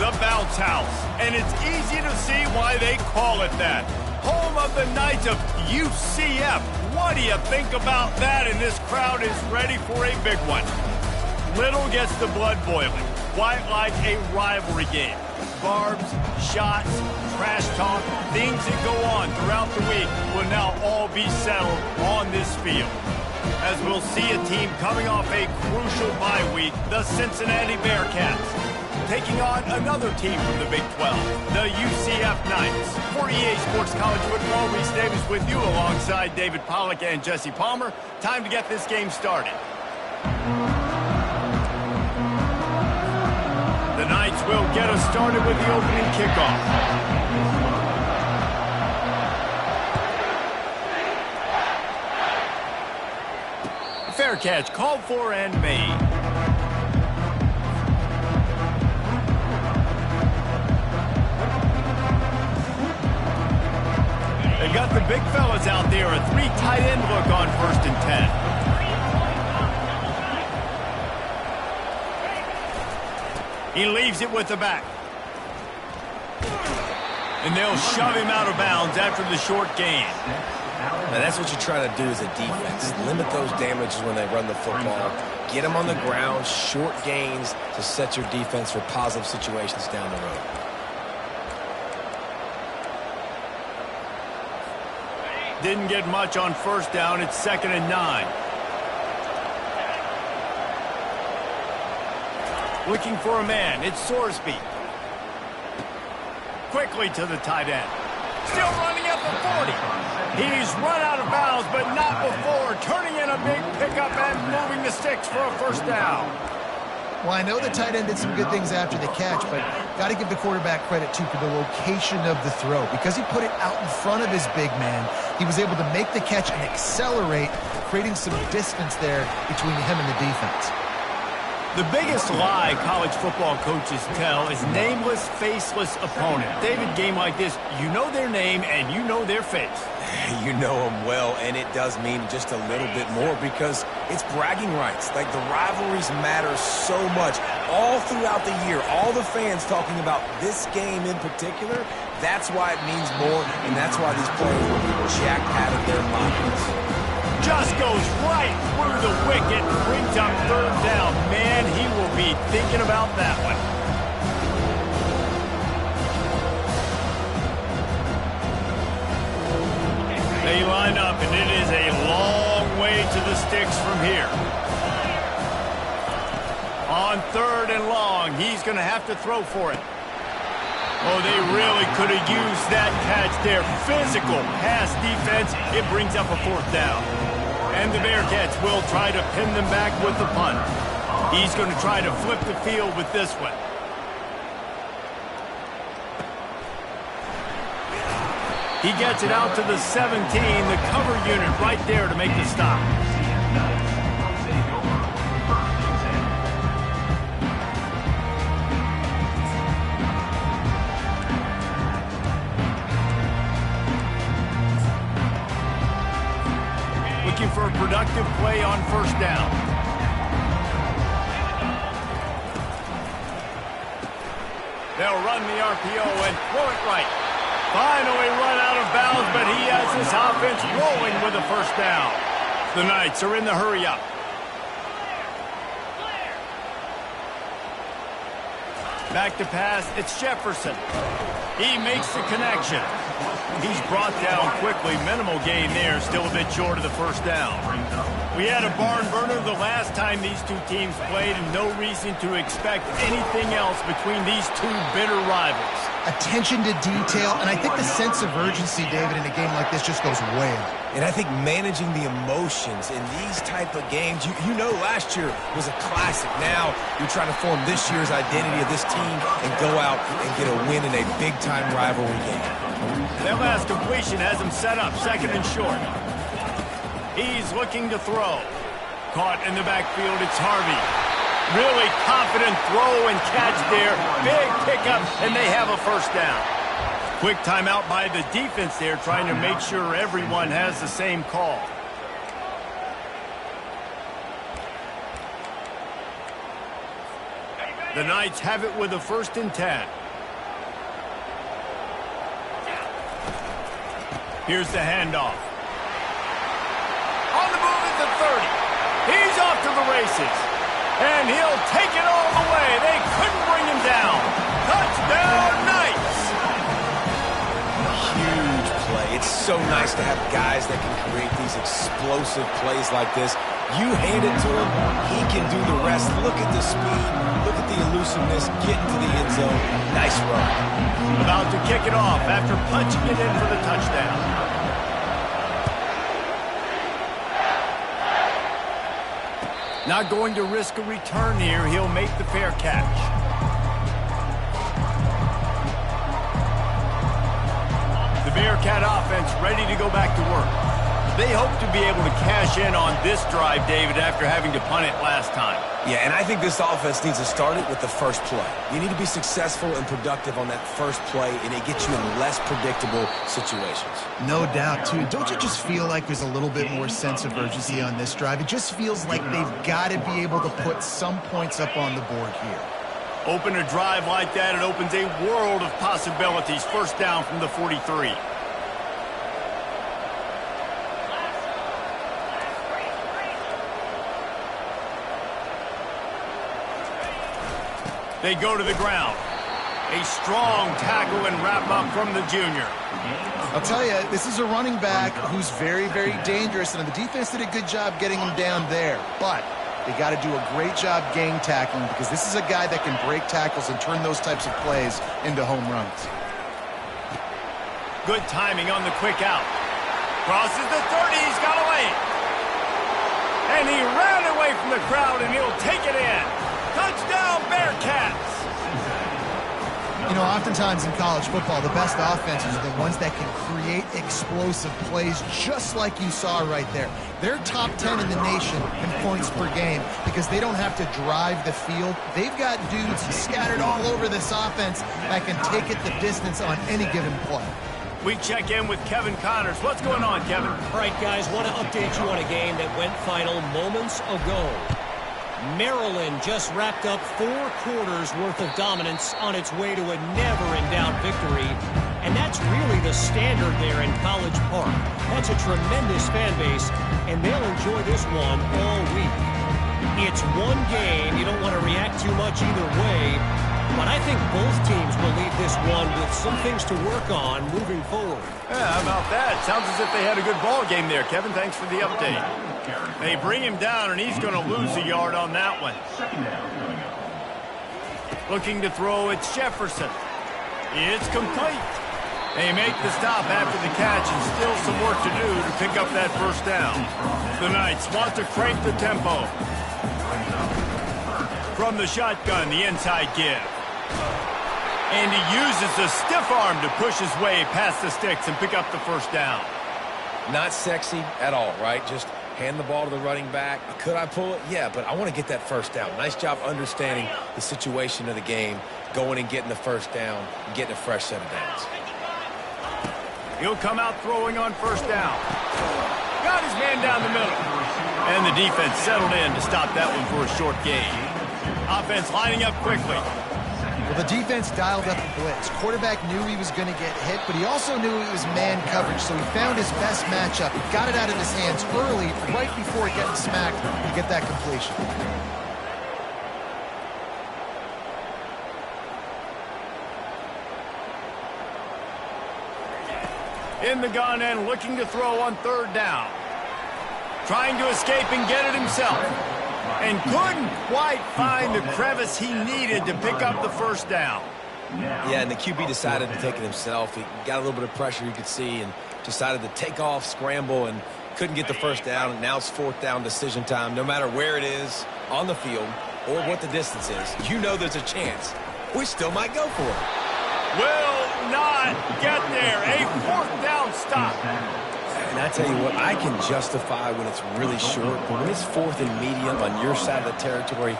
The Bounce House, and it's easy to see why they call it that. Home of the Knights of UCF. What do you think about that? And this crowd is ready for a big one. Little gets the blood boiling, quite like a rivalry game. Barbs, shots, trash talk, things that go on throughout the week will now all be settled on this field. As we'll see a team coming off a crucial bye week, the Cincinnati Bearcats, taking on another team from the Big 12, the UCF Knights. For EA Sports College Football, Reese Davis with you alongside David Pollack and Jesse Palmer. Time to get this game started. The Knights will get us started with the opening kickoff. Fair catch called for and made. They got the big fellas out there. A 3 tight end look on 1st and 10. He leaves it with the back. And they'll shove him out of bounds after the short gain. Now that's what you try to do as a defense. Limit those damages when they run the football. Get them on the ground, short gains to set your defense for positive situations down the road. Didn't get much on 1st down. It's 2nd and 9. Looking for a man. It's Sorsby. Quickly to the tight end. Still running at the 40. He's run out of bounds, but not before turning in a big pickup and moving the sticks for a 1st down. Well, I know the tight end did some good things after the catch, but got to give the quarterback credit, too, for the location of the throw. Because he put it out in front of his big man, he was able to make the catch and accelerate, creating some distance there between him and the defense. The biggest lie college football coaches tell is nameless, faceless opponent. David, game like this, you know their name and you know their face. You know them well, and it does mean just a little bit more because it's bragging rights. Like, the rivalries matter so much all throughout the year. All the fans talking about this game in particular, that's why it means more, and that's why these players will be jacked out of their pockets. Just goes right through the wicket, brings up 3rd down. Man, he will be thinking about that one. They line up, and it is a long way to the sticks from here. On 3rd and long, he's going to have to throw for it. Oh, they really could have used that catch there. Physical pass defense. It brings up a 4th down. And the Bearcats will try to pin them back with the punt. He's going to try to flip the field with this one. He gets it out to the 17, the cover unit right there to make the stop. Looking for a productive play on 1st down. They'll run the RPO and throw it right. Finally run out of bounds, but he has his offense rolling with a 1st down. The Knights are in the hurry-up. Back to pass, it's Jefferson. He makes the connection. He's brought down quickly. Minimal gain there, still a bit short of the 1st down. We had a barn burner the last time these two teams played, and no reason to expect anything else between these two bitter rivals. Attention to detail, and I think the sense of urgency, David, in a game like this just goes way up. And I think managing the emotions in these type of games, you know last year was a classic. Now you're trying to form this year's identity of this team and go out and get a win in a big-time rivalry game. That last completion has him set up 2nd and short. He's looking to throw. Caught in the backfield, it's Harvey. Really confident throw and catch there. Big pickup, and they have a 1st down. Quick timeout by the defense there, trying to make sure everyone has the same call. The Knights have it with a 1st and 10. Here's the handoff. On the move at the 30. He's off to the races. And he'll take it all the way. They couldn't bring him down. Touchdown, Knights! Huge play. It's so nice to have guys that can create these explosive plays like this. You hand it to him, he can do the rest. Look at the speed. Look at the elusiveness. Getting to the end zone. Nice run. About to kick it off after punching it in for the touchdown. Not going to risk a return here. He'll make the fair catch. The Bearcat offense ready to go back to work. They hope to be able to cash in on this drive, David, after having to punt it last time. Yeah, and I think this offense needs to start it with the first play. You need to be successful and productive on that first play, and it gets you in less predictable situations. No doubt, too. Don't you just feel like there's a little bit more sense of urgency on this drive? It just feels like they've got to be able to put some points up on the board here. Open a drive like that, it opens a world of possibilities. 1st down from the 43. They go to the ground. A strong tackle and wrap up from the junior. I'll tell you, this is a running back who's very, very dangerous, and the defense did a good job getting him down there. But they got to do a great job gang tackling because this is a guy that can break tackles and turn those types of plays into home runs. Good timing on the quick out. Crosses the 30. He's got away. And he ran away from the crowd, and he'll take it in. Touchdown, Bearcats! You know, oftentimes in college football, the best offenses are the ones that can create explosive plays just like you saw right there. They're top 10 in the nation in points per game because they don't have to drive the field. They've got dudes scattered all over this offense that can take it the distance on any given play. We check in with Kevin Connors. What's going on, Kevin? All right, guys, want to update you on a game that went final moments ago. Maryland just wrapped up 4 quarters worth of dominance on its way to a never-in-doubt victory. And that's really the standard there in College Park. That's a tremendous fan base, and they'll enjoy this one all week. It's one game. You don't want to react too much either way. But I think both teams will leave this one with some things to work on moving forward. Yeah, how about that? Sounds as if they had a good ball game there, Kevin. Thanks for the update. They bring him down, and he's going to lose a yard on that one. Looking to throw, it's Jefferson. It's complete. They make the stop after the catch, and still some work to do to pick up that 1st down. The Knights want to crank the tempo. From the shotgun, the inside give. And he uses the stiff arm to push his way past the sticks and pick up the 1st down. Not sexy at all, right? Just hand the ball to the running back. Could I pull it? Yeah, but I want to get that 1st down. Nice job understanding the situation of the game, going and getting the 1st down, and getting a fresh set of downs. He'll come out throwing on 1st down. Got his man down the middle. And the defense settled in to stop that one for a short gain. Offense lining up quickly. Well, the defense dialed up the blitz. Quarterback knew he was going to get hit, but he also knew it was man coverage, so he found his best matchup. He got it out of his hands early, right before getting smacked to get that completion. In the gun and looking to throw on 3rd down. Trying to escape and get it himself. And couldn't quite find the crevice he needed to pick up the 1st down. Yeah, and the QB decided to take it himself. He got a little bit of pressure, you could see, and decided to take off, scramble, and couldn't get the 1st down. And now it's 4th down decision time. No matter where it is on the field or what the distance is, you know there's a chance. We still might go for it. Will not get there. A 4th down stop. And I tell you what, I can justify when it's really short, but when it's 4th and medium on your side of the territory,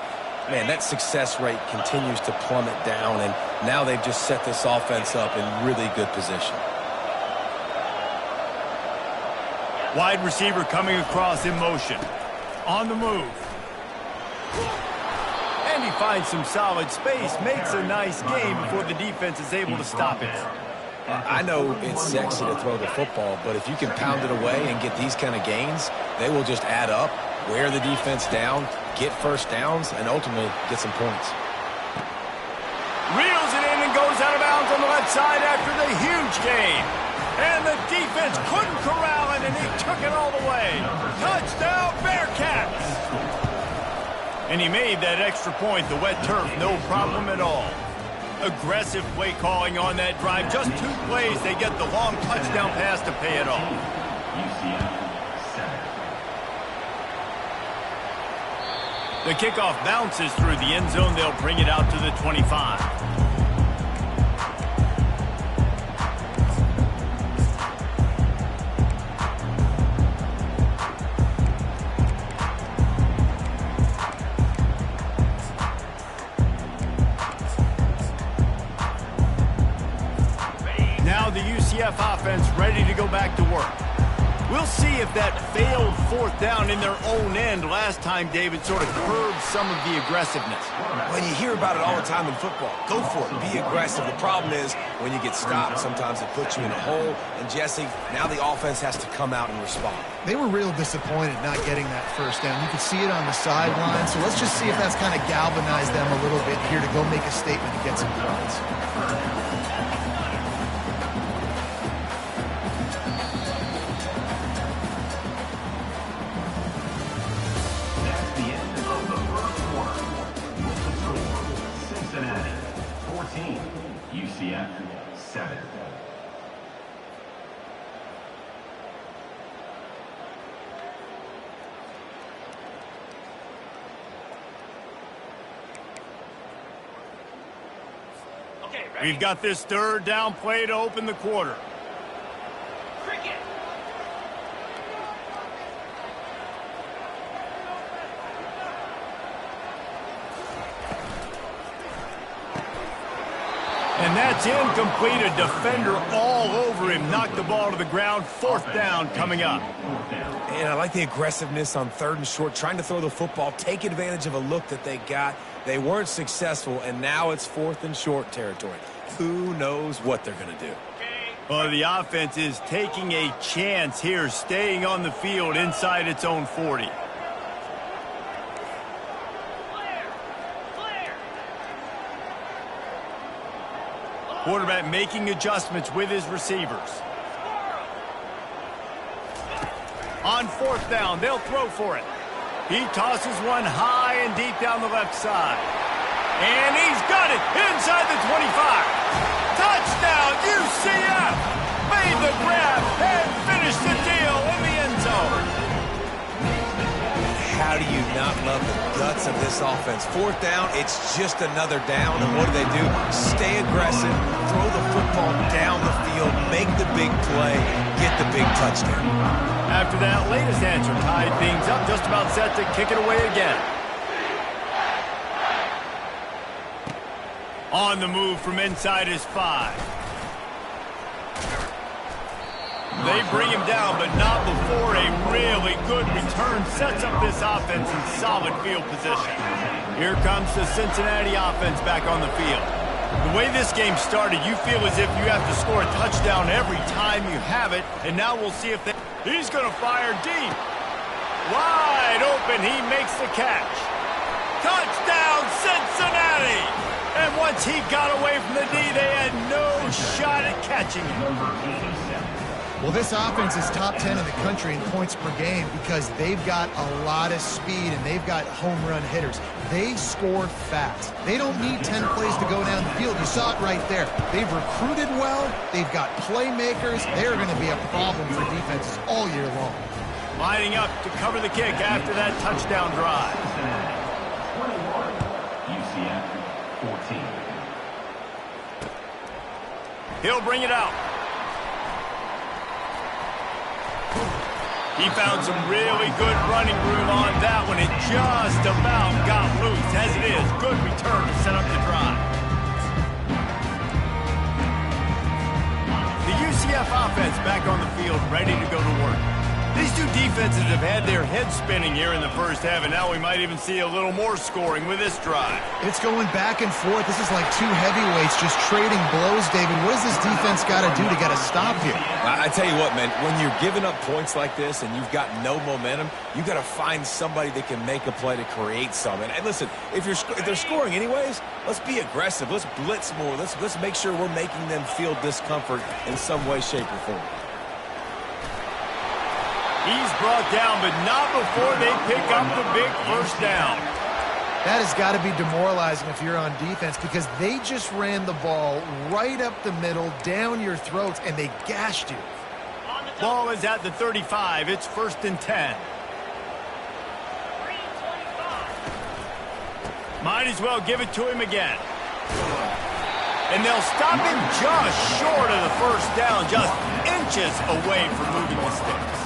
man, that success rate continues to plummet down, and now they've just set this offense up in really good position. Wide receiver coming across in motion. On the move. And And he finds some solid space, makes a nice game before the defense is able to stop it. I know it's sexy to throw the football, but if you can pound it away and get these kind of gains, they will just add up, wear the defense down, get first downs, and ultimately get some points. Reels it in and goes out of bounds on the left side after the huge gain. And the defense couldn't corral it, and he took it all the way. Touchdown, Bearcats! And he made that extra point, the wet turf, no problem at all. Aggressive play calling on that drive. Just 2 plays, they get the long touchdown pass to pay it off. The kickoff bounces through the end zone. They'll bring it out to the 25. Now the UCF offense ready to go back to work. We'll see if that failed 4th down in their own end last time, David, sort of curbed some of the aggressiveness. Well, you hear about it all the time in football. Go for it. Be aggressive. The problem is when you get stopped, sometimes it puts you in a hole. And, Jesse, now the offense has to come out and respond. They were real disappointed not getting that 1st down. You could see it on the sideline. So let's just see if that's kind of galvanized them a little bit here to go make a statement and get some points. UCF 7. We've got this 3rd down play to open the quarter. And that's incomplete. A defender all over him. Knocked the ball to the ground. 4th down coming up. And I like the aggressiveness on 3rd and short, trying to throw the football, take advantage of a look that they got. They weren't successful, and now it's 4th and short territory. Who knows what they're going to do? Well, the offense is taking a chance here, staying on the field inside its own 40. Quarterback making adjustments with his receivers. On 4th down, they'll throw for it. He tosses one high and deep down the left side. And he's got it inside the 25. Touchdown, UCF! Made the grab and finished the deal in the end zone. How do you not love the guts of this offense? 4th down, it's just another down. And what do? Stay aggressive, throw the football down the field, make the big play, get the big touchdown. After that latest answer tied things up, just about set to kick it away again. On the move from inside his 5. They bring him down, but not before a really good return sets up this offense in solid field position. Here comes the Cincinnati offense back on the field. The way this game started, you feel as if you have to score a touchdown every time you have it, and now we'll see if they... He's going to fire deep. Wide open, he makes the catch. Touchdown, Cincinnati! And once he got away from the D, they had no shot at catching him. Well, this offense is top 10 in the country in points per game because they've got a lot of speed and they've got home run hitters. They score fast. They don't need 10 plays to go down the field. You saw it right there. They've recruited well. They've got playmakers. They're going to be a problem for defenses all year long. Lining up to cover the kick after that touchdown drive. 14. He'll bring it out. He found some really good running room on that one. It just about got loose. As it is, good return to set up the drive. The UCF offense back on the field, ready to go to work. These two defenses have had their heads spinning here in the first half, and now we might even see a little more scoring with this drive. It's going back and forth. This is like two heavyweights just trading blows, David. What does this defense got to do to get a stop here? I tell you what, man, when you're giving up points like this and you've got no momentum, you got to find somebody that can make a play to create some. And listen, if they're scoring anyways, let's be aggressive. Let's blitz more. Let's make sure we're making them feel discomfort in some way, shape, or form. He's brought down, but not before they pick up the big first down. That has got to be demoralizing if you're on defense, because they just ran the ball right up the middle, down your throats, and they gashed you. Ball is at the 35. It's 1st and 10. Might as well give it to him again. And they'll stop him just short of the first down, just inches away from moving the sticks.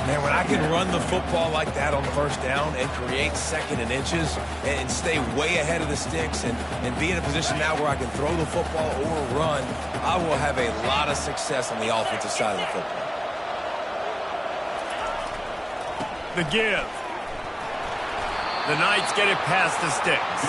Man, when I can run the football like that on first down and create 2nd and inches and stay way ahead of the sticks and be in a position now where I can throw the football or run, I will have a lot of success on the offensive side of the football. The give. The Knights get it past the sticks.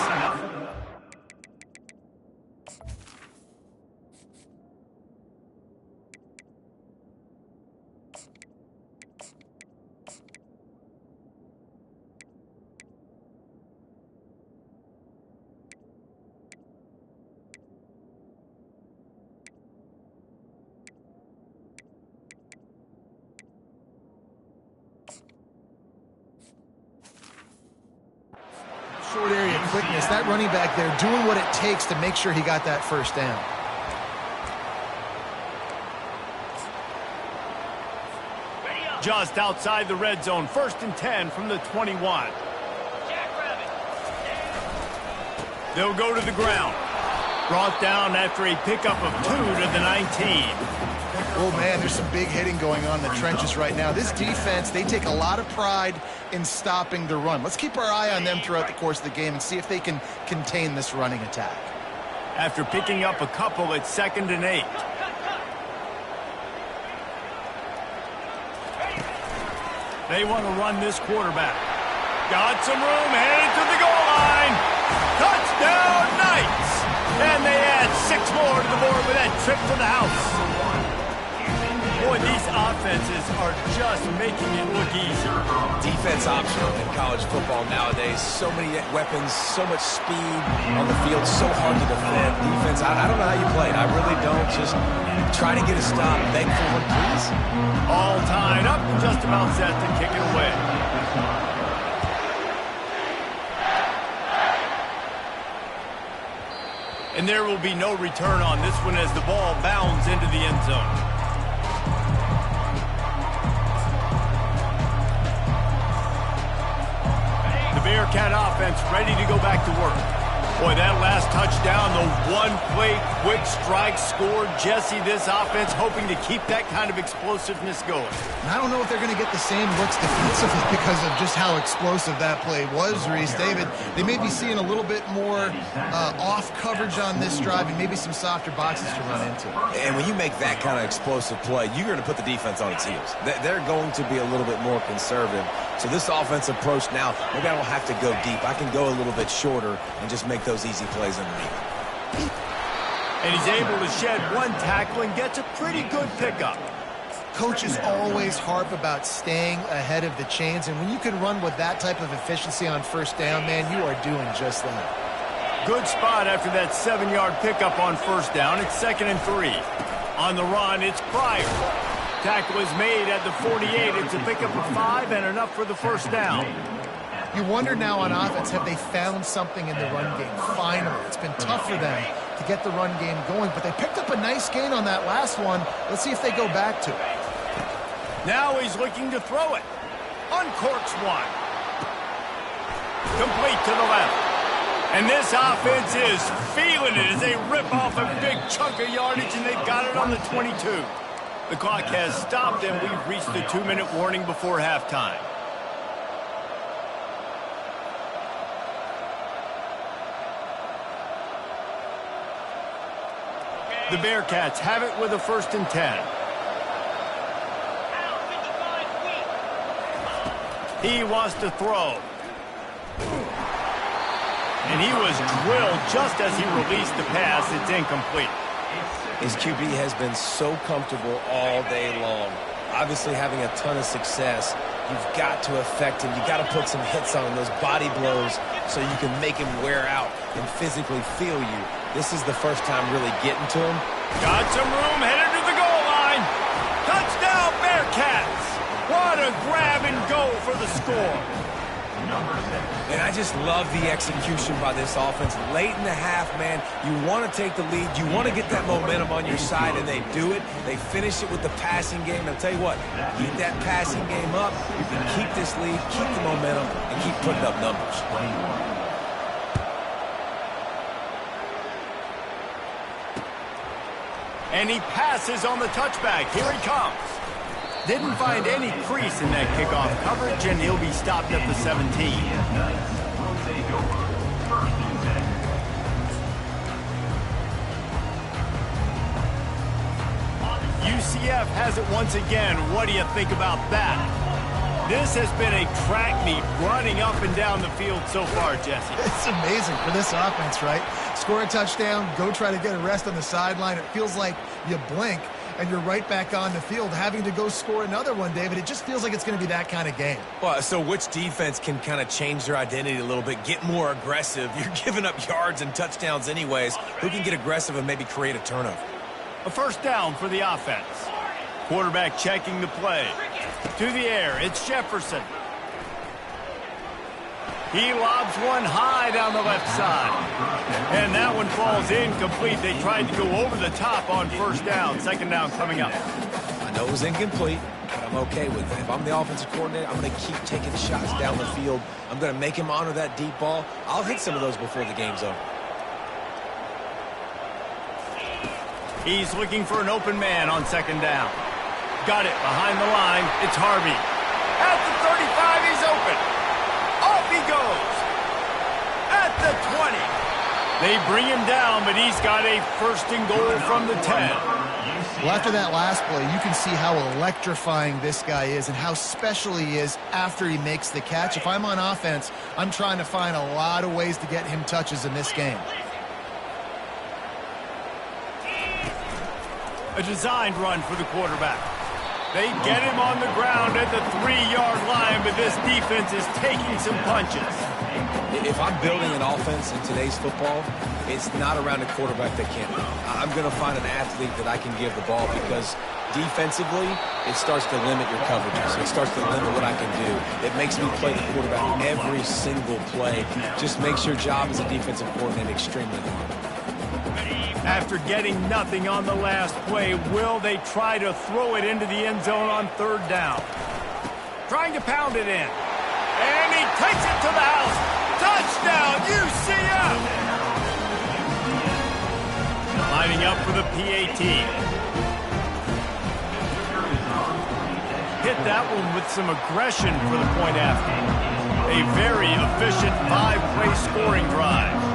Short area quickness. That running back there doing what it takes to make sure he got that first down. Just outside the red zone. 1st and 10 from the 21. They'll go to the ground. Brought down after a pickup of 2 to the 19. Oh, man, there's some big hitting going on in the trenches right now. This defense, they take a lot of pride in stopping the run. Let's keep our eye on them throughout the course of the game and see if they can contain this running attack. After picking up a couple, it's 2nd and 8. They want to run this quarterback. Got some room, headed to the goal line. Touchdown, Knights! And they add 6 more to the board with that trip to the house. Boy, these offenses are just making it look easy. Defense optional in college football nowadays. So many weapons, so much speed on the field, so hard to defend. Defense, I don't know how you play it. I really don't. Just try to get a stop, beg for one, please. All tied up, just about set to kick it away. And there will be no return on this one as the ball bounds into the end zone. The Bearcat offense ready to go back to work. Boy, that last touchdown, the one-play quick strike scored. Jesse, this offense hoping to keep that kind of explosiveness going. And I don't know if they're going to get the same looks defensively because of just how explosive that play was, Reese. David, they may be seeing a little bit more off coverage on this drive and maybe some softer boxes to run into. And when you make that kind of explosive play, you're going to put the defense on its heels. They're going to be a little bit more conservative. So this offensive approach now, maybe I don't have to go deep. I can go a little bit shorter and just make those easy plays underneath. And he's able to shed one tackle and gets a pretty good pickup. Coaches always harp about staying ahead of the chains, and when you can run with that type of efficiency on first down, man, you are doing just that. Good spot after that 7-yard pickup on first down. It's 2nd and 3. On the run, it's Pryor. Tackle is made at the 48. It's a pickup of 5 and enough for the first down. You wonder now on offense, have they found something in the run game? Finally, it's been tough for them to get the run game going, but they picked up a nice gain on that last one. Let's see if they go back to it. Now he's looking to throw it. Uncorks one. Complete to the left. And this offense is feeling it as they rip off a big chunk of yardage, and they've got it on the 22. The clock has stopped, and we've reached the 2-minute warning before halftime. The Bearcats have it with a 1st and 10. He wants to throw. And he was drilled just as he released the pass. It's incomplete. His QB has been so comfortable all day long. Obviously having a ton of success. You've got to affect him. You've got to put some hits on him, those body blows, so you can make him wear out and physically feel you. This is the first time really getting to him. Got some room, headed to the goal line. Touchdown, Bearcats. What a grab and go for the score. And I just love the execution by this offense. Late in the half, man, you want to take the lead. You want to get that momentum on your side, and they do it. They finish it with the passing game. And I'll tell you what, keep that passing game up. You can keep this lead, keep the momentum, and keep putting up numbers. And he passes on the touchback. Here he comes. Didn't find any crease in that kickoff coverage, and he'll be stopped at the 17. UCF has it once again. What do you think about that? This has been a track meet running up and down the field so far, Jesse. It's amazing for this offense, right? Score a touchdown, go try to get a rest on the sideline. It feels like you blink, and you're right back on the field having to go score another one, David. It just feels like it's going to be that kind of game. Well, so which defense can kind of change their identity a little bit, get more aggressive? You're giving up yards and touchdowns anyways. Who can get aggressive and maybe create a turnover? A first down for the offense. Quarterback checking the play. To the air, it's Jefferson. He lobs one high down the left side. And that one falls incomplete. They tried to go over the top on first down. Second down coming up. I know it was incomplete, but I'm okay with it. If I'm the offensive coordinator, I'm going to keep taking shots down the field. I'm going to make him honor that deep ball. I'll hit some of those before the game's over. He's looking for an open man on second down. Got it behind the line. It's Harvey. At the 35, he's open. Off he goes. At the 20. They bring him down, but he's got a first and goal from the 10. Well, after that last play, you can see how electrifying this guy is and how special he is after he makes the catch. If I'm on offense, I'm trying to find a lot of ways to get him touches in this game. A designed run for the quarterback. They get him on the ground at the 3-yard line, but this defense is taking some punches. If I'm building an offense in today's football, it's not around a quarterback that can't run. I'm going to find an athlete that I can give the ball because defensively, it starts to limit your coverages. It starts to limit what I can do. It makes me play the quarterback every single play. Just makes your job as a defensive coordinator extremely hard. After getting nothing on the last play, will they try to throw it into the end zone on third down? Trying to pound it in. And he takes it to the house. Touchdown, UCF! Lining up for the PAT. Hit that one with some aggression for the point after. A very efficient 5-play scoring drive.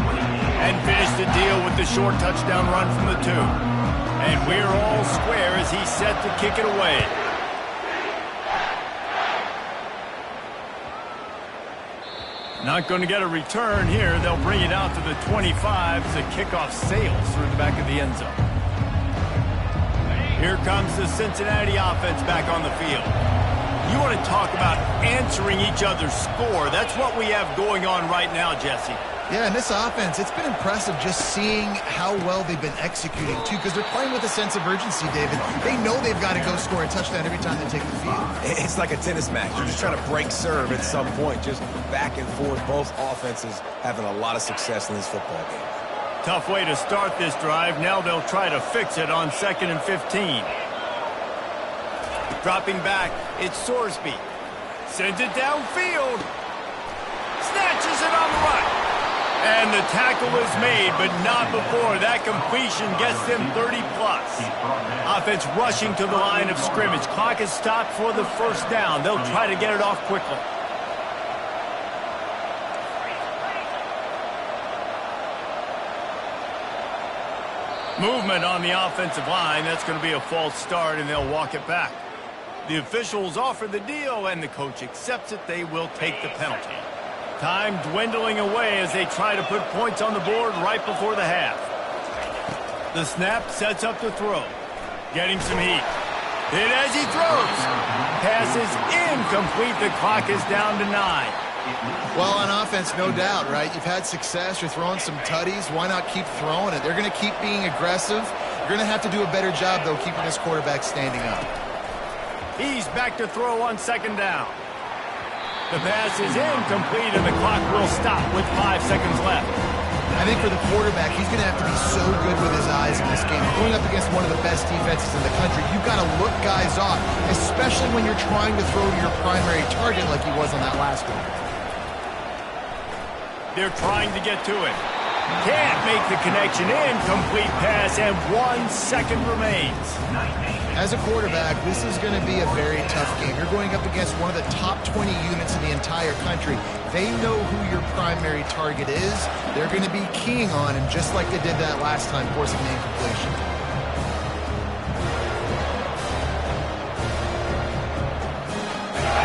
And finish the deal with the short touchdown run from the 2. And we're all square as he's set to kick it away. Not going to get a return here. They'll bring it out to the 25 as the kickoff sails through the back of the end zone. Here comes the Cincinnati offense back on the field. You want to talk about answering each other's score. That's what we have going on right now, Jesse. Yeah, and this offense, it's been impressive just seeing how well they've been executing, too, because they're playing with a sense of urgency, David. They know they've got to go score a touchdown every time they take the field. It's like a tennis match. You're just trying to break serve at some point, just back and forth. Both offenses having a lot of success in this football game. Tough way to start this drive. Now they'll try to fix it on 2nd and 15. Dropping back, it's Sorsby. Sends it downfield. Snatches it on the right. And the tackle is made, but not before. That completion gets them 30-plus. Offense rushing to the line of scrimmage. Clock is stopped for the first down. They'll try to get it off quickly. Movement on the offensive line. That's going to be a false start, and they'll walk it back. The officials offer the deal, and the coach accepts it. They will take the penalty. Time dwindling away as they try to put points on the board right before the half. The snap sets up the throw. Getting some heat. Hit as he throws. Pass is incomplete. The clock is down to 9. Well, on offense, no doubt, right? You've had success. You're throwing some tutties. Why not keep throwing it? They're going to keep being aggressive. You're going to have to do a better job, though, keeping this quarterback standing up. He's back to throw on second down. The pass is incomplete, and the clock will stop with 5 seconds left. I think for the quarterback, he's going to have to be so good with his eyes in this game. Going up against one of the best defenses in the country, you've got to look guys off, especially when you're trying to throw to your primary target like he was on that last one. They're trying to get to it. Can't make the connection. Incomplete pass, and 1 second remains. As a quarterback, this is going to be a very tough game. You're going up against one of the top 20 units in the entire country. They know who your primary target is. They're going to be keying on him, just like they did that last time, forcing the incompletion.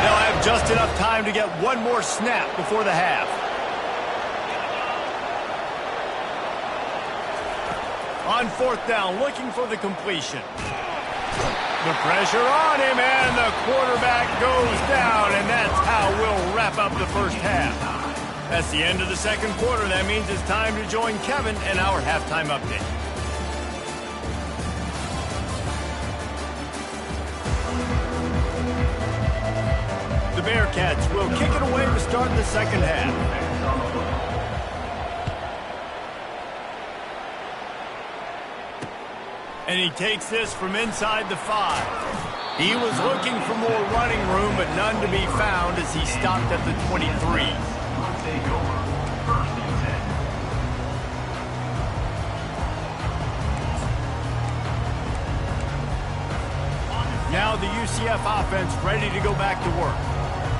They'll have just enough time to get one more snap before the half. On fourth down, looking for the completion. The pressure on him, and the quarterback goes down, and that's how we'll wrap up the first half. That's the end of the second quarter. That means it's time to join Kevin and our halftime update. The Bearcats will kick it away to start the second half. And he takes this from inside the 5. He was looking for more running room, but none to be found as he stopped at the 23. Now the UCF offense ready to go back to work.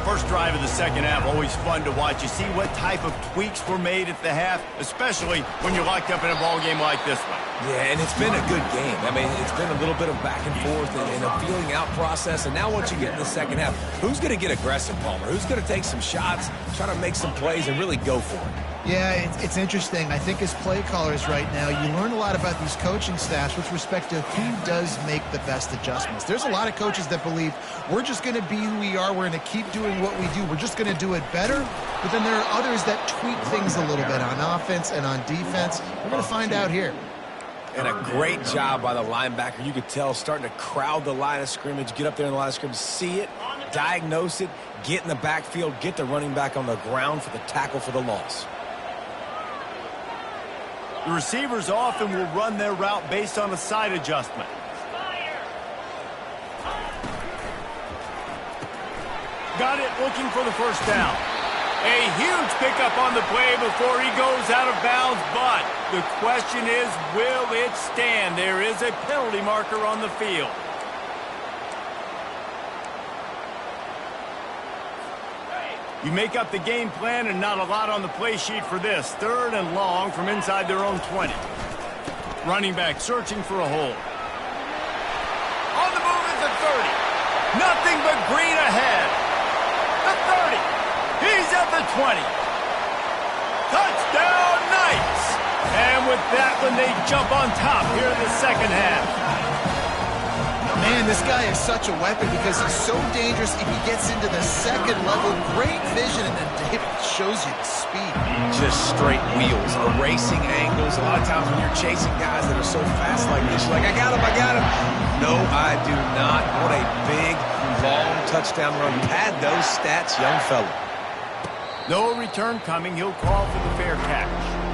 First drive of the second half, always fun to watch. You see what type of tweaks were made at the half, especially when you're locked up in a ball game like this one. Yeah, and it's been a good game. I mean, it's been a little bit of back and forth and a feeling out process. And now once you get in the second half, who's going to get aggressive, Palmer? Who's going to take some shots, try to make some plays, and really go for it? Yeah, it's interesting. I think as play callers right now, you learn a lot about these coaching staffs with respect to who does make the best adjustments. There's a lot of coaches that believe we're just going to be who we are. We're going to keep doing what we do. We're just going to do it better. But then there are others that tweak things a little bit on offense and on defense. We're going to find out here. And a great job by the linebacker. You could tell starting to crowd the line of scrimmage, get up there in the line of scrimmage, see it, diagnose it, get in the backfield, get the running back on the ground for the tackle for the loss. The receivers often will run their route based on a side adjustment. Got it, looking for the first down. A huge pickup on the play before he goes out of bounds, but the question is, will it stand? There is a penalty marker on the field. You make up the game plan and not a lot on the play sheet for this. Third and long from inside their own 20. Running back searching for a hole. On the move is the 30. Nothing but green ahead. The 30. He's at the 20. Touchdown, Knights! And with that one, they jump on top here in the second half. Man, this guy is such a weapon because he's so dangerous if he gets into the second level. Great vision, and then David shows you the speed. Just straight wheels, erasing angles. A lot of times when you're chasing guys that are so fast like this, you're like, I got him, I got him. No, I do not. What a big, long touchdown run. Pad those stats, young fella. No return coming. He'll call for the fair catch.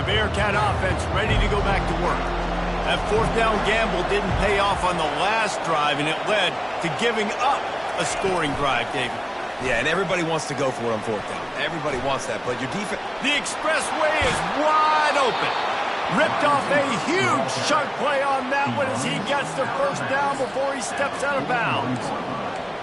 Bearcat offense ready to go back to work. That fourth down gamble didn't pay off on the last drive, and it led to giving up a scoring drive, David. Yeah, and everybody wants to go for it on fourth down. Everybody wants that, but your defense... The expressway is wide open. Ripped off a huge chunk play on that one as he gets the first down before he steps out of bounds.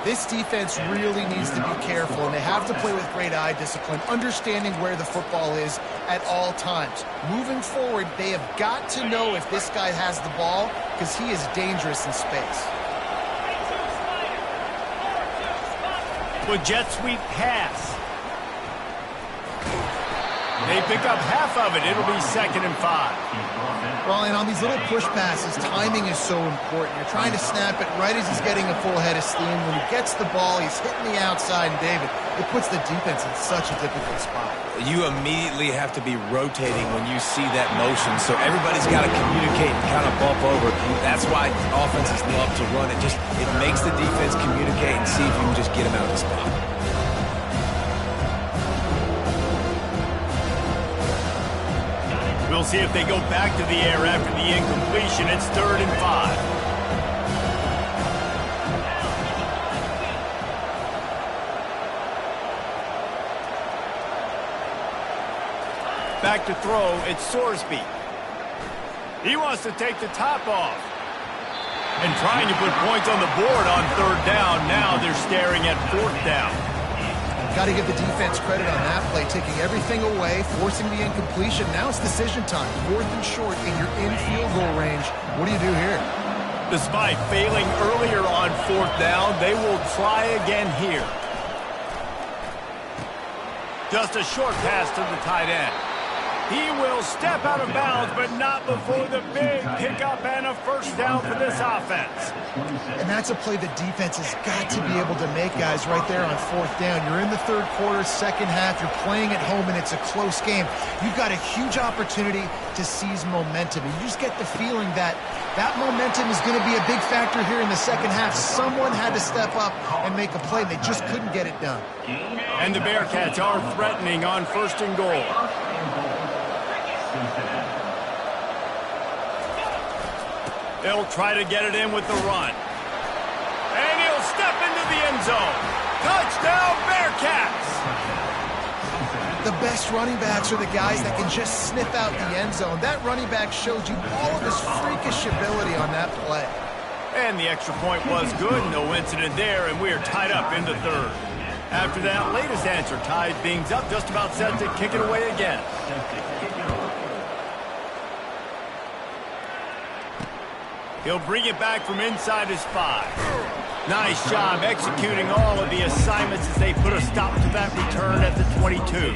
This defense really needs to be careful, and they have to play with great eye discipline, understanding where the football is at all times. Moving forward, they have got to know if this guy has the ball, because he is dangerous in space. With jet sweep pass. They pick up half of it. It'll be 2nd and 5. Well, and on these little push passes, timing is so important. You're trying to snap it right as he's getting a full head of steam. When he gets the ball, he's hitting the outside, and David, it puts the defense in such a difficult spot. You immediately have to be rotating when you see that motion, so everybody's got to communicate and kind of bump over. That's why offenses love to run it. It makes the defense communicate and see if you can just get him out of the spot. We'll see if they go back to the air after the incompletion. It's 3rd and 5. Back to throw, it's Sorsby. He wants to take the top off. And trying to put points on the board on 3rd down. Now they're staring at 4th down. Got to give the defense credit on that play, taking everything away, forcing the incompletion. Now it's decision time. 4th and short, and you're in field goal range. What do you do here? Despite failing earlier on 4th down, they will try again here. Just a short pass to the tight end. He will step out of bounds, but not before the big pickup and a 1st down for this offense. And that's a play the defense has got to be able to make, guys, right there on 4th down. You're in the 3rd quarter, 2nd half. You're playing at home, and it's a close game. You've got a huge opportunity to seize momentum. And you just get the feeling that that momentum is going to be a big factor here in the 2nd half. Someone had to step up and make a play. They just couldn't get it done. And the Bearcats are threatening on 1st and goal. They'll try to get it in with the run. And he'll step into the end zone. Touchdown, Bearcats! The best running backs are the guys that can just sniff out the end zone. That running back showed you all of his freakish ability on that play. And the extra point was good. No incident there, and we are tied up in the 3rd. After that latest answer tied things up, just about set to kick it away again. He'll bring it back from inside his 5. Nice job executing all of the assignments as they put a stop to that return at the 22.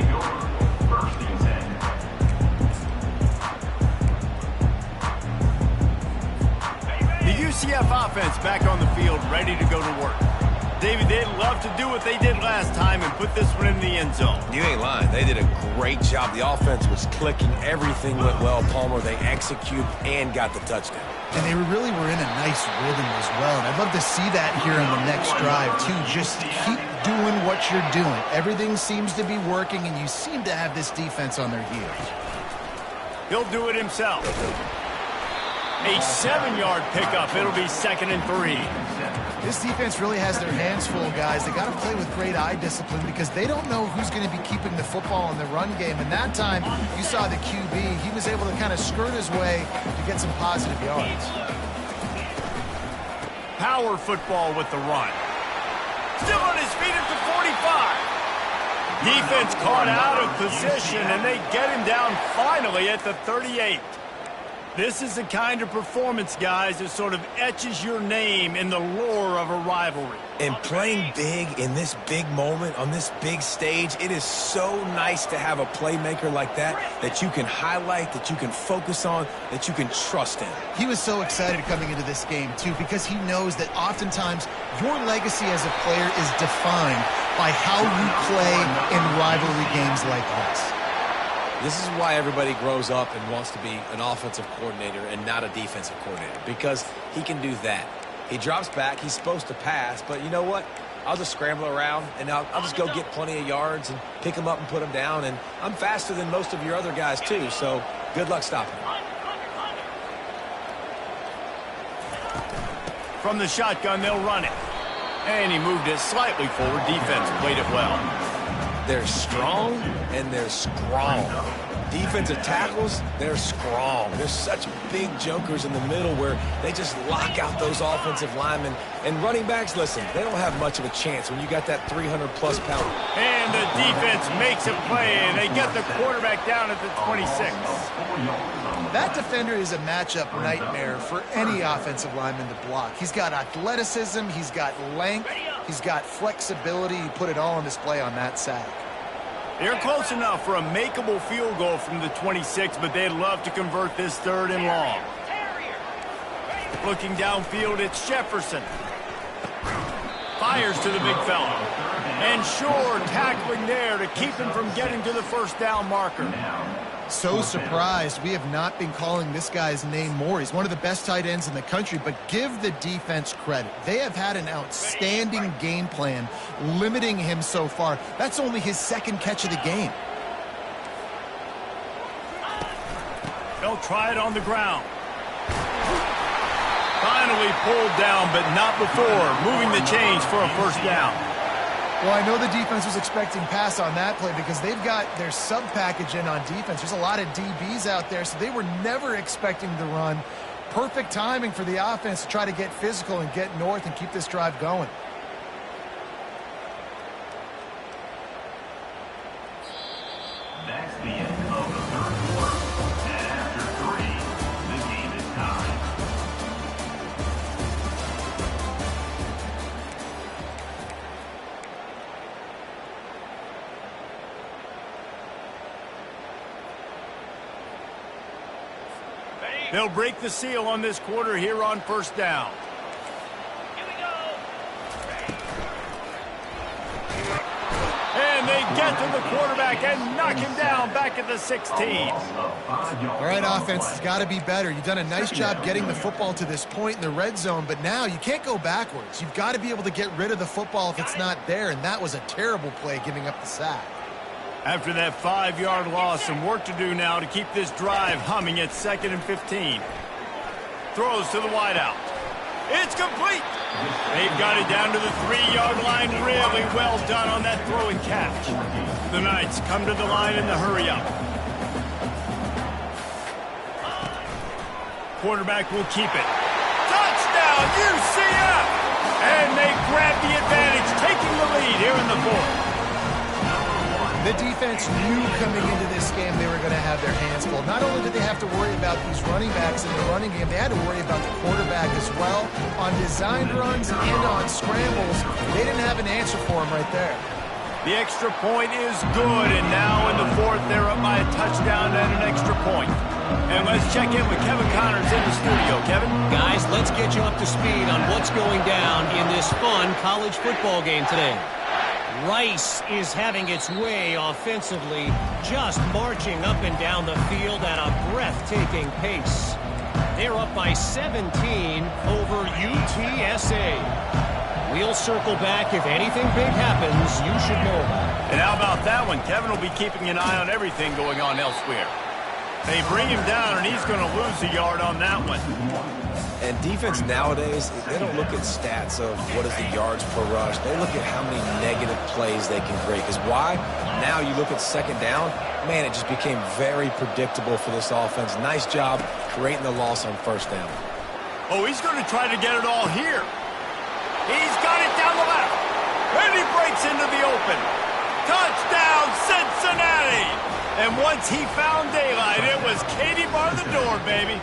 The UCF offense back on the field, ready to go to work. David, they'd love to do what they did last time and put this one in the end zone. You ain't lying. They did a great job. The offense was clicking. Everything went well. Palmer, they executed and got the touchdown. And they really were in a nice rhythm as well. And I'd love to see that here in the next drive, too. Just keep doing what you're doing. Everything seems to be working, and you seem to have this defense on their heels. He'll do it himself. A 7-yard pickup. It'll be 2nd and 3. This defense really has their hands full, guys. They got to play with great eye discipline because they don't know who's going to be keeping the football in the run game. And that time, you saw the QB. He was able to kind of skirt his way to get some positive yards. Power football with the run. Still on his feet at the 45. Defense caught out of position, and they get him down finally at the 38. This is the kind of performance, guys, that sort of etches your name in the lore of a rivalry. And playing big in this big moment, on this big stage, it is so nice to have a playmaker like that you can highlight, that you can focus on, that you can trust in. He was so excited coming into this game, too, because he knows that oftentimes your legacy as a player is defined by how you play in rivalry games like this. This is why everybody grows up and wants to be an offensive coordinator and not a defensive coordinator, because he can do that. He drops back. He's supposed to pass, but you know what? I'll just scramble around, and I'll just go get plenty of yards and pick them up and put them down, and I'm faster than most of your other guys, too, so good luck stopping him. From the shotgun, they'll run it. And he moved it slightly forward. Defense played it well. They're strong, and they're strong. Defensive tackles, they're strong. There's such big jokers in the middle where they just lock out those offensive linemen. And running backs, listen, they don't have much of a chance when you got that 300-plus pound. And the defense makes a play, and they get the quarterback down at the 26. That defender is a matchup nightmare for any offensive lineman to block. He's got athleticism, he's got length, he's got flexibility. He put it all on display on that sack. They're close enough for a makeable field goal from the 26, but they'd love to convert this 3rd and long. Looking downfield, it's Jefferson. Fires to the big fella. And Shore tackling there to keep him from getting to the first down marker. So surprised we have not been calling this guy's name more. He's one of the best tight ends in the country, but give the defense credit. They have had an outstanding game plan limiting him so far. That's only his 2nd catch of the game. They'll try it on the ground. Finally pulled down, but not before moving the chains for a first down. Well, I know the defense was expecting pass on that play because they've got their sub-package in on defense. There's a lot of DBs out there, so they were never expecting the run. Perfect timing for the offense to try to get physical and get north and keep this drive going. That's the end of the 3rd quarter. And after 3, the game is tied. They'll break the seal on this quarter here on first down. And they get to the quarterback and knock him down back at the 16. All right, offense has got to be better. You've done a nice job getting the football to this point in the red zone, but now you can't go backwards. You've got to be able to get rid of the football if it's not there, and that was a terrible play giving up the sack. After that 5-yard loss, some work to do now to keep this drive humming at 2nd and 15. Throws to the wideout. It's complete. They've got it down to the 3-yard line. Really well done on that throw and catch. The Knights come to the line in the hurry-up. Quarterback will keep it. Touchdown, UCF! And they grab the advantage, taking the lead here in the 4th. The defense knew coming into this game they were going to have their hands full. Not only did they have to worry about these running backs in the running game, they had to worry about the quarterback as well. On designed runs and on scrambles, they didn't have an answer for him right there. The extra point is good, and now in the 4th, they're up by a touchdown and an extra point. And let's check in with Kevin Connors in the studio. Kevin? Guys, let's get you up to speed on what's going down in this fun college football game today. Rice is having its way offensively, just marching up and down the field at a breathtaking pace. They're up by 17 over UTSA. We'll circle back. If anything big happens, you should know about it. And how about that one? Kevin will be keeping an eye on everything going on elsewhere. They bring him down, and he's going to lose a yard on that one. And defense nowadays, they don't look at stats of what is the yards per rush. They look at how many negative plays they can create. Because why? Now you look at 2nd down, man, it just became very predictable for this offense. Nice job creating the loss on 1st down. Oh, he's going to try to get it all here. He's got it down the left. And he breaks into the open. Touchdown, Cincinnati! And once he found daylight, it was Katie bar the door, baby.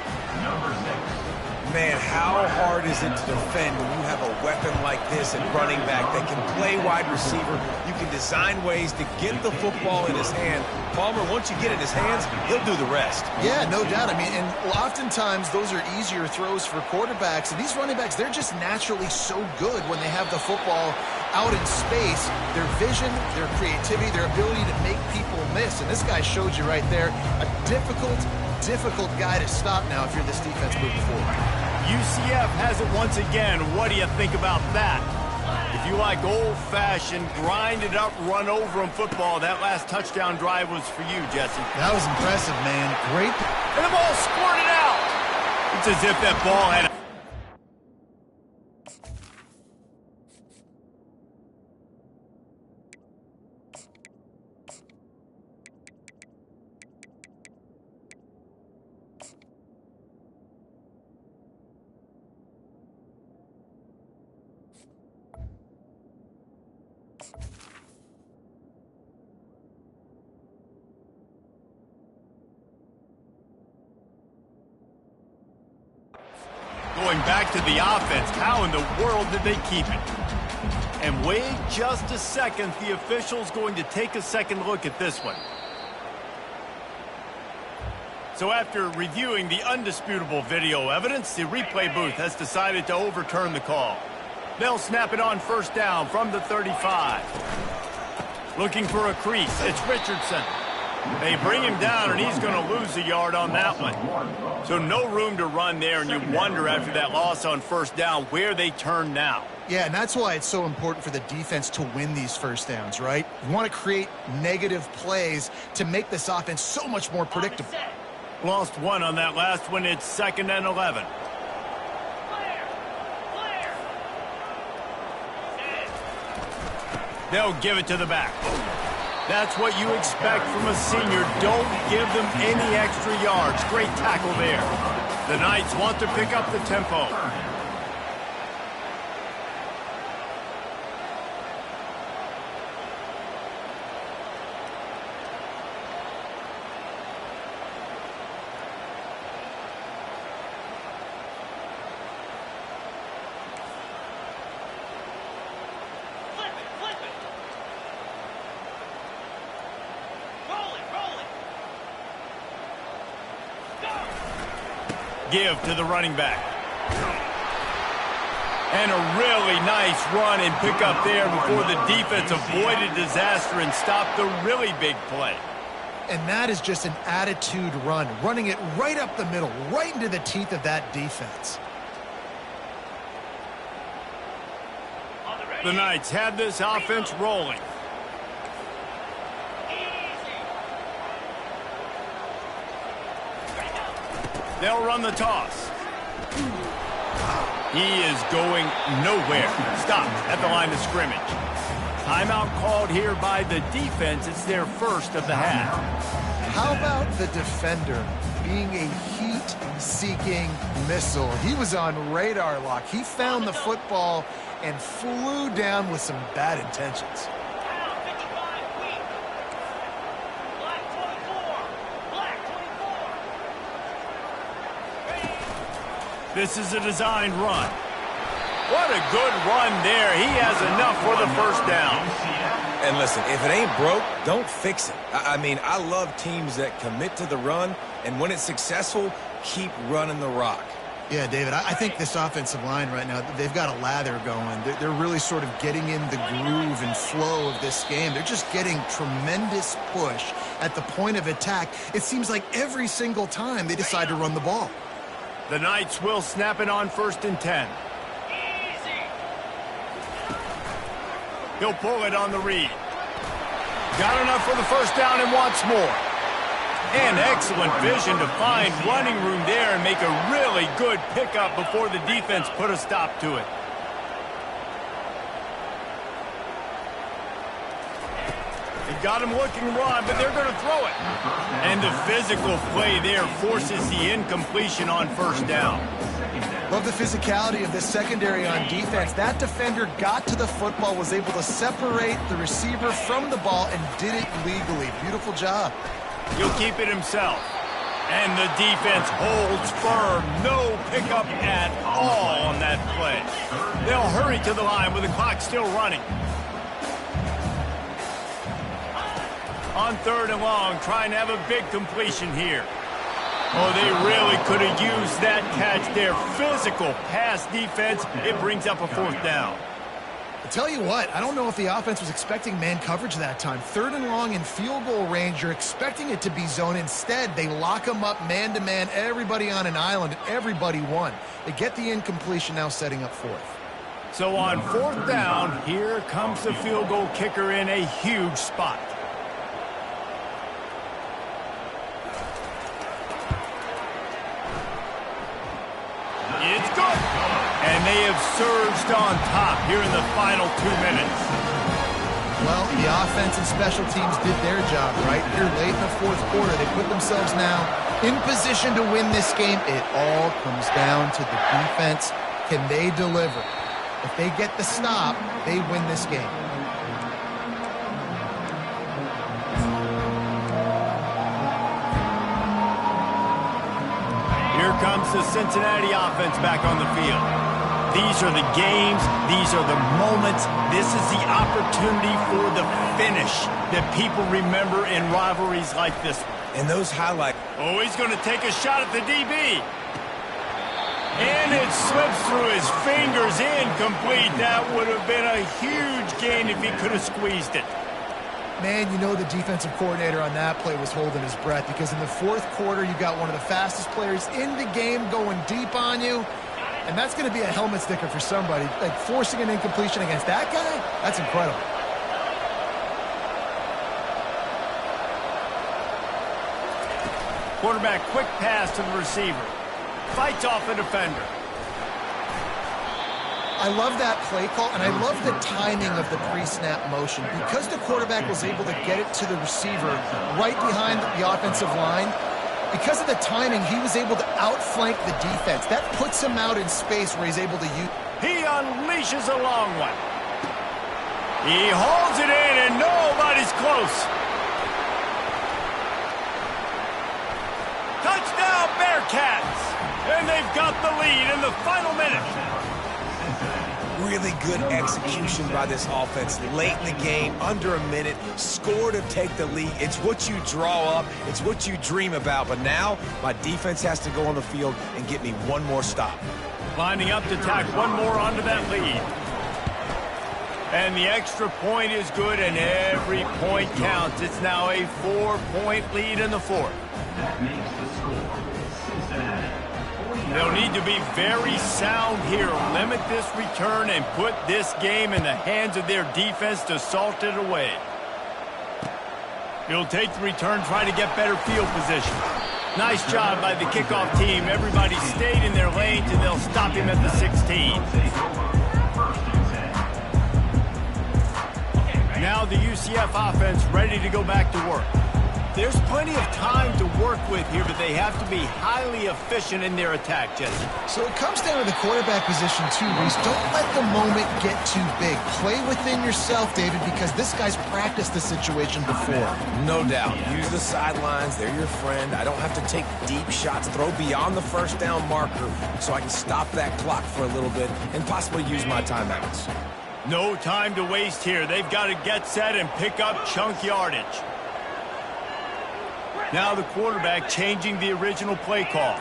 Man, how hard is it to defend when you have a weapon like this at running back that can play wide receiver? You can design ways to get the football in his hand. Palmer, once you get it in his hands, he'll do the rest. Yeah, no doubt. I mean, and oftentimes those are easier throws for quarterbacks. And these running backs, they're just naturally so good when they have the football out in space. Their vision, their creativity, their ability to make people miss. And this guy showed you right there, a difficult guy to stop now if you're this defense moving forward. UCF has it once again. What do you think about that? If you like old-fashioned, grind-it-up, run-over-'em football, that last touchdown drive was for you, Jesse. That was impressive, man. Great. And the ball squirted out. It's as if that ball had a going back to the offense. How in the world did they keep it? And wait just a second. The official's going to take a second look at this one. So after reviewing the undisputable video evidence, the replay booth has decided to overturn the call. They'll snap it on first down from the 35. Looking for a crease. It's Richardson. They bring him down, and he's going to lose a yard on that one. So no room to run there, and you wonder after that loss on first down where they turn now. Yeah, and that's why it's so important for the defense to win these first downs, right? You want to create negative plays to make this offense so much more predictable. Lost one on that last one. It's 2nd and 11. They'll give it to the back. That's what you expect from a senior. Don't give them any extra yards. Great tackle there. The Knights want to pick up the tempo. Give to the running back. And a really nice run and pick up there before the defense avoided disaster and stopped the really big play. And that is just an attitude run, running it right up the middle, right into the teeth of that defense. The Knights have this offense rolling. They'll run the toss. He is going nowhere. Stopped at the line of scrimmage. Timeout called here by the defense. It's their first of the half. How about the defender being a heat-seeking missile? He was on radar lock. He found the football and flew down with some bad intentions. This is a designed run. What a good run there. He has enough for the first down. And listen, if it ain't broke, don't fix it. I mean, I love teams that commit to the run, and when it's successful, keep running the rock. Yeah, David, I think this offensive line right now, they've got a lather going. They're really sort of getting in the groove and flow of this game. They're just getting tremendous push at the point of attack. It seems like every single time they decide to run the ball. The Knights will snap it on 1st and 10. He'll pull it on the read. Got enough for the first down and wants more. And excellent vision to find running room there and make a really good pickup before the defense put a stop to it. They got him looking run, but they're going to throw it. And the physical play there forces the incompletion on first down. Love the physicality of this secondary on defense. That defender got to the football, was able to separate the receiver from the ball, and did it legally. Beautiful job. He'll keep it himself. And the defense holds firm. No pickup at all on that play. They'll hurry to the line with the clock still running. On 3rd and long, trying to have a big completion here. Oh, they really could have used that catch there. Physical pass defense. It brings up a 4th down. I'll tell you what, I don't know if the offense was expecting man coverage that time. 3rd and long in field goal range, you're expecting it to be zone. Instead, they lock them up man-to-man, everybody on an island, and everybody won. They get the incompletion, now setting up 4th. So on 4th down, here comes the field goal kicker in a huge spot. It's good. And they have surged on top here in the final 2 minutes. Well, the offense and special teams did their job, right? Here late in the 4th quarter, they put themselves now in position to win this game. It all comes down to the defense. Can they deliver? If they get the stop, they win this game. Here comes the Cincinnati offense back on the field. These are the games. These are the moments. This is the opportunity for the finish that people remember in rivalries like this one. And those highlights. Oh, he's going to take a shot at the DB. And it slips through his fingers, incomplete. That would have been a huge gain if he could have squeezed it. Man, you know the defensive coordinator on that play was holding his breath, because in the fourth quarter, you got one of the fastest players in the game going deep on you, and that's going to be a helmet sticker for somebody. Like, forcing an incompletion against that guy, that's incredible. Quarterback, quick pass to the receiver. Fights off a defender. I love that play call, and I love the timing of the pre-snap motion. Because the quarterback was able to get it to the receiver right behind the offensive line, because of the timing, he was able to outflank the defense. That puts him out in space where he's able to use. He unleashes a long one. He holds it in, and nobody's close. Touchdown, Bearcats! And they've got the lead in the final minute. Really good execution by this offense late in the game, under a minute, score to take the lead. It's what you draw up, it's what you dream about, but now my defense has to go on the field and get me one more stop. Lining up to tack one more onto that lead. And the extra point is good, and every point counts. It's now a 4-point lead in the fourth. That makes the score Cincinnati. They'll need to be very sound here. Limit this return and put this game in the hands of their defense to salt it away. He'll take the return, try to get better field position. Nice job by the kickoff team. Everybody stayed in their lanes, and they'll stop him at the 16. Now the UCF offense ready to go back to work. There's plenty of time to work with here, but they have to be highly efficient in their attack, Jesse. So it comes down to the quarterback position too, Reese. Don't let the moment get too big. Play within yourself, David, because this guy's practiced the situation before. No doubt. Use the sidelines. They're your friend. I don't have to take deep shots. Throw beyond the first down marker so I can stop that clock for a little bit and possibly use my timeouts. No time to waste here. They've got to get set and pick up chunk yardage. Now the quarterback changing the original play call.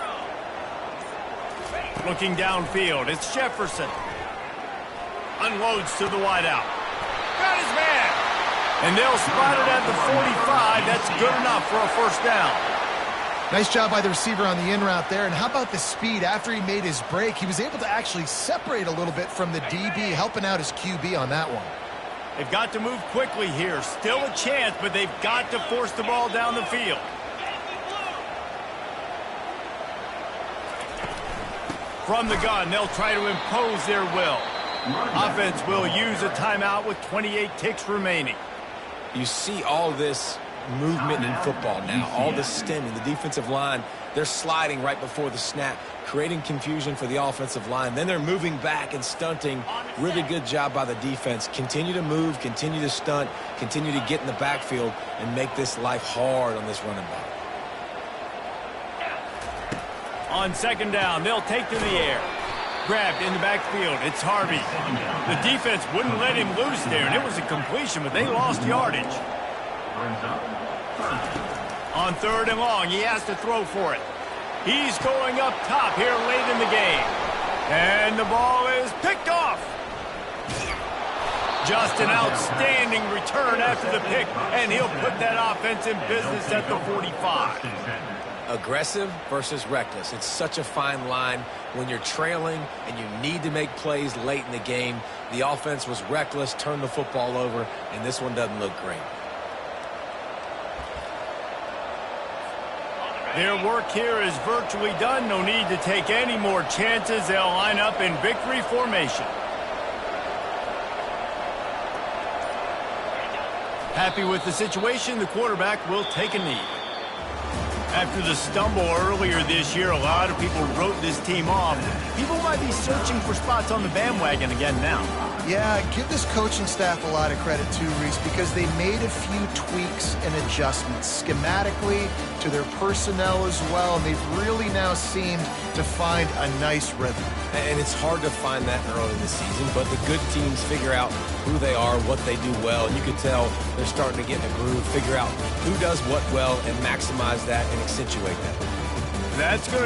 Looking downfield, it's Jefferson. Unloads to the wideout. Got his man. And they'll spot it at the 45. That's good enough for a first down. Nice job by the receiver on the in route there. And how about the speed? After he made his break, he was able to actually separate a little bit from the DB, helping out his QB on that one. They've got to move quickly here. Still a chance, but they've got to force the ball down the field. From the gun, they'll try to impose their will. Offense will use a timeout with 28 ticks remaining. You see all this movement in football now, all the stemming, the defensive line, they're sliding right before the snap, creating confusion for the offensive line. Then they're moving back and stunting. Really good job by the defense. Continue to move, continue to stunt, continue to get in the backfield and make this life hard on this running back. On second down, they'll take to the air. Grabbed in the backfield, it's Harvey. The defense wouldn't let him loose there, and it was a completion, but they lost yardage. On third and long, he has to throw for it. He's going up top here late in the game. And the ball is picked off. Just an outstanding return after the pick, and he'll put that offense in business at the 45. Aggressive versus reckless. It's such a fine line when you're trailing and you need to make plays late in the game. The offense was reckless, turned the football over, and this one doesn't look great. Their work here is virtually done. No need to take any more chances. They'll line up in victory formation. Happy with the situation, the quarterback will take a knee. After the stumble earlier this year, a lot of people wrote this team off. People might be searching for spots on the bandwagon again now. Yeah, give this coaching staff a lot of credit too, Reese, because they made a few tweaks and adjustments schematically to their personnel as well, and they've really now seemed to find a nice rhythm. And it's hard to find that early in the season, but the good teams figure out who they are, what they do well, and you can tell they're starting to get in a groove, figure out who does what well, and maximize that and accentuate that. That's going to